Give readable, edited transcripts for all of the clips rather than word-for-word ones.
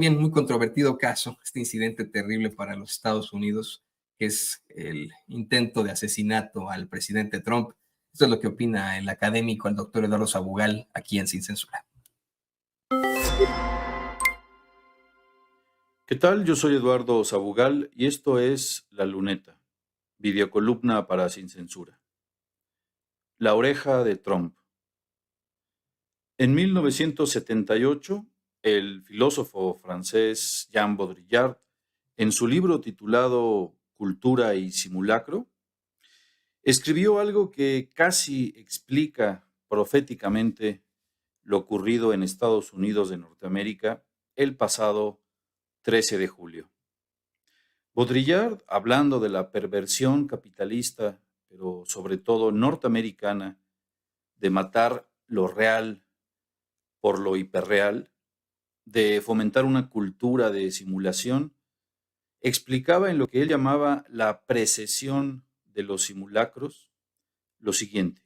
Bien, muy controvertido caso, este incidente terrible para los Estados Unidos, que es el intento de asesinato al presidente Trump. Esto es lo que opina el académico, el doctor Eduardo Sabugal, aquí en Sin Censura. ¿Qué tal? Yo soy Eduardo Sabugal y esto es La Luneta, videocolumna para Sin Censura. La oreja de Trump. En 1978, el filósofo francés Jean Baudrillard, en su libro titulado Cultura y Simulacro, escribió algo que casi explica proféticamente lo ocurrido en Estados Unidos de Norteamérica el pasado 13 de julio. Baudrillard, hablando de la perversión capitalista, pero sobre todo norteamericana, de matar lo real por lo hiperreal, de fomentar una cultura de simulación, explicaba en lo que él llamaba la precesión de los simulacros lo siguiente: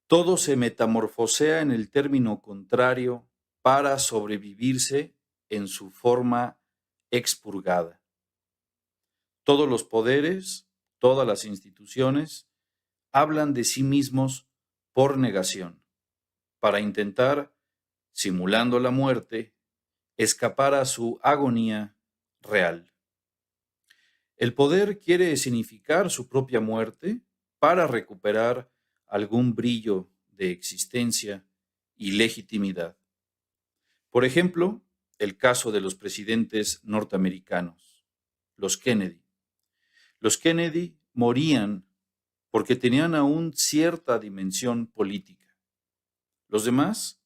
todo se metamorfosea en el término contrario para sobrevivirse en su forma expurgada. Todos los poderes, todas las instituciones, hablan de sí mismos por negación, para intentar, simulando la muerte, escapar a su agonía real. El poder quiere significar su propia muerte para recuperar algún brillo de existencia y legitimidad. Por ejemplo, el caso de los presidentes norteamericanos, los Kennedy. Los Kennedy morían porque tenían aún cierta dimensión política. Los demás,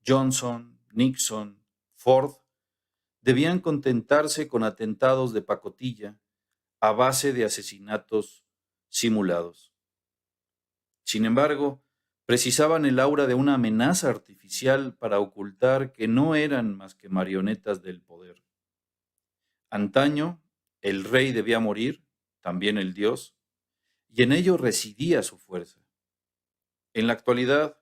Johnson, Nixon, Ford, debían contentarse con atentados de pacotilla a base de asesinatos simulados. Sin embargo, precisaban el aura de una amenaza artificial para ocultar que no eran más que marionetas del poder. Antaño, el rey debía morir, también el dios, y en ello residía su fuerza. En la actualidad,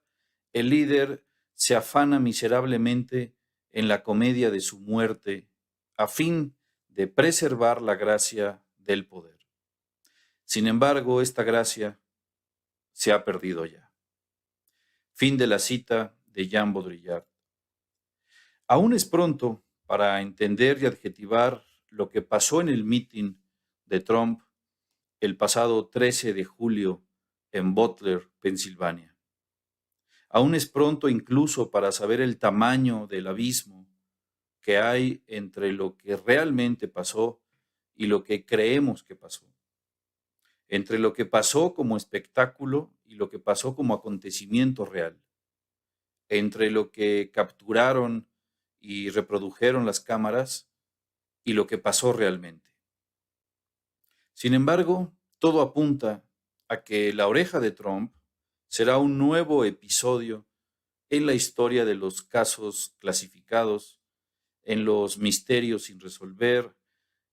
el líder se afana miserablemente en la comedia de su muerte a fin de preservar la gracia del poder. Sin embargo, esta gracia se ha perdido ya. Fin de la cita de Jean Baudrillard. Aún es pronto para entender y adjetivar lo que pasó en el mitin de Trump el pasado 13 de julio en Butler, Pensilvania. Aún es pronto incluso para saber el tamaño del abismo que hay entre lo que realmente pasó y lo que creemos que pasó, entre lo que pasó como espectáculo y lo que pasó como acontecimiento real, entre lo que capturaron y reprodujeron las cámaras y lo que pasó realmente. Sin embargo, todo apunta a que la oreja de Trump será un nuevo episodio en la historia de los casos clasificados, en los misterios sin resolver,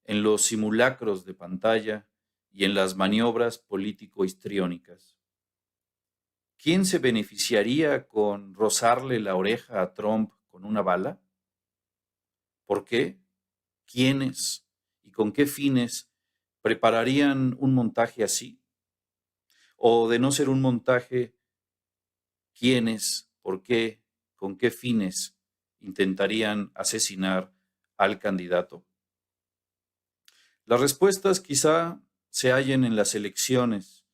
en los simulacros de pantalla y en las maniobras político-histriónicas. ¿Quién se beneficiaría con rozarle la oreja a Trump con una bala? ¿Por qué? ¿Quiénes y con qué fines prepararían un montaje así? O de no ser un montaje, ¿quiénes, por qué, con qué fines intentarían asesinar al candidato? Las respuestas quizá se hallen en las elecciones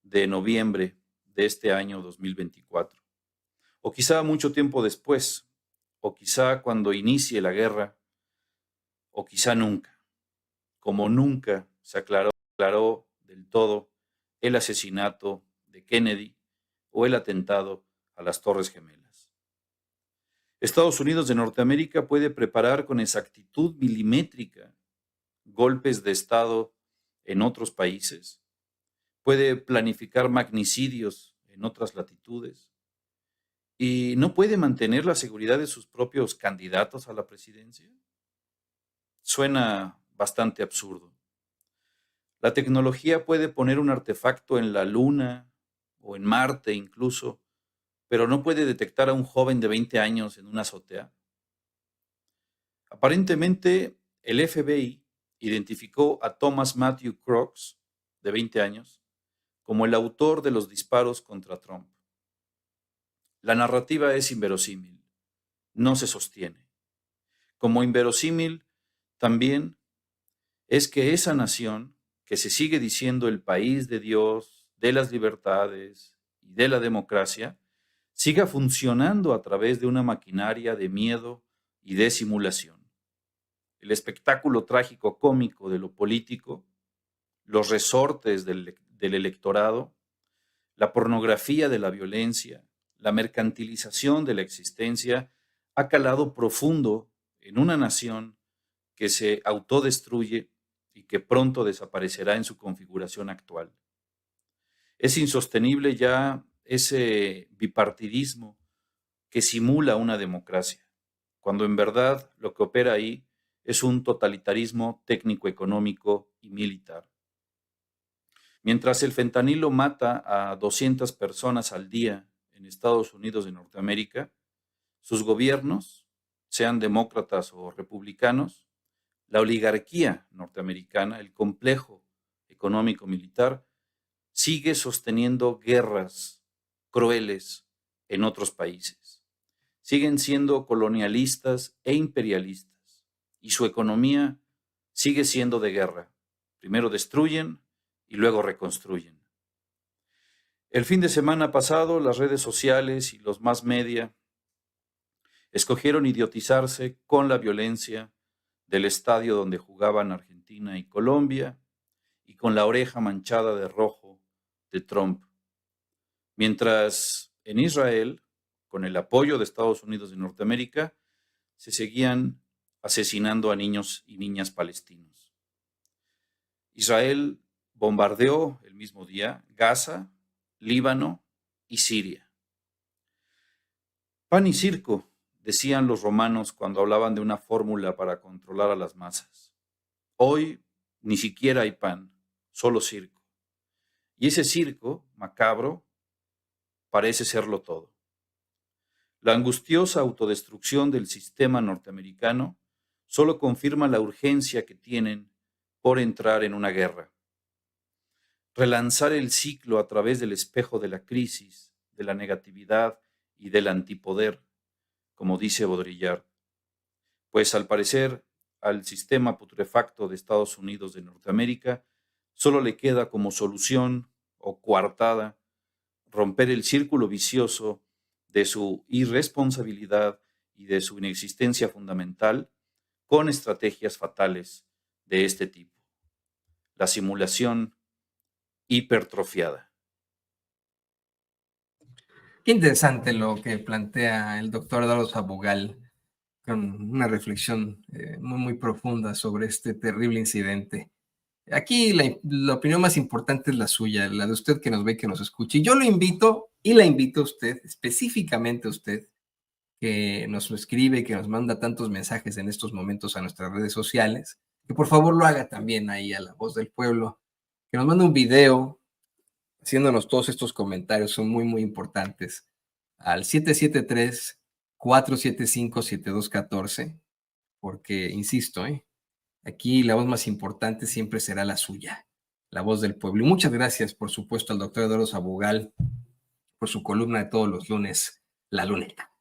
de noviembre de este año 2024, o quizá mucho tiempo después, o quizá cuando inicie la guerra, o quizá nunca, como nunca se aclaró del todo el asesinato de Kennedy o el atentado a las Torres Gemelas. Estados Unidos de Norteamérica puede preparar con exactitud milimétrica golpes de Estado en otros países, puede planificar magnicidios en otras latitudes y no puede mantener la seguridad de sus propios candidatos a la presidencia. Suena bastante absurdo. La tecnología puede poner un artefacto en la Luna o en Marte incluso, pero no puede detectar a un joven de 20 años en una azotea. Aparentemente, el FBI identificó a Thomas Matthew Crooks, de 20 años, como el autor de los disparos contra Trump. La narrativa es inverosímil, no se sostiene. Como inverosímil también es que esa nación, que se sigue diciendo el país de Dios, de las libertades y de la democracia, siga funcionando a través de una maquinaria de miedo y de simulación. El espectáculo trágico cómico de lo político, los resortes del electorado, la pornografía de la violencia, la mercantilización de la existencia, ha calado profundo en una nación que se autodestruye y que pronto desaparecerá en su configuración actual. Es insostenible ya ese bipartidismo que simula una democracia, cuando en verdad lo que opera ahí es un totalitarismo técnico-económico y militar. Mientras el fentanilo mata a 200 personas al día en Estados Unidos de Norteamérica, sus gobiernos, sean demócratas o republicanos, la oligarquía norteamericana, el complejo económico-militar, sigue sosteniendo guerras crueles en otros países. Siguen siendo colonialistas e imperialistas y su economía sigue siendo de guerra. Primero destruyen y luego reconstruyen. El fin de semana pasado, las redes sociales y los mass media escogieron idiotizarse con la violencia del estadio donde jugaban Argentina y Colombia y con la oreja manchada de rojo de Trump. Mientras en Israel, con el apoyo de Estados Unidos de Norteamérica, se seguían asesinando a niños y niñas palestinos. Israel bombardeó el mismo día Gaza, Líbano y Siria. Pan y circo, decían los romanos cuando hablaban de una fórmula para controlar a las masas. Hoy ni siquiera hay pan, solo circo. Y ese circo macabro parece serlo todo. La angustiosa autodestrucción del sistema norteamericano solo confirma la urgencia que tienen por entrar en una guerra. Relanzar el ciclo a través del espejo de la crisis, de la negatividad y del antipoder, como dice Baudrillard. Pues al parecer al sistema putrefacto de Estados Unidos de Norteamérica solo le queda como solución o coartada romper el círculo vicioso de su irresponsabilidad y de su inexistencia fundamental con estrategias fatales de este tipo. La simulación hipertrofiada. Qué interesante lo que plantea el doctor Eduardo Sabugal, con una reflexión muy profunda sobre este terrible incidente. Aquí la opinión más importante es la suya, la de usted que nos ve, que nos escucha. Y yo lo invito y la invito a usted, específicamente a usted, que nos lo escribe, que nos manda tantos mensajes en estos momentos a nuestras redes sociales, que por favor lo haga también ahí a La Voz del Pueblo, que nos mande un video haciéndonos todos estos comentarios, son muy importantes, al 773-475-7214, porque, insisto, aquí la voz más importante siempre será la suya, la voz del pueblo. Y muchas gracias, por supuesto, al doctor Eduardo Sabugal por su columna de todos los lunes, La Luneta.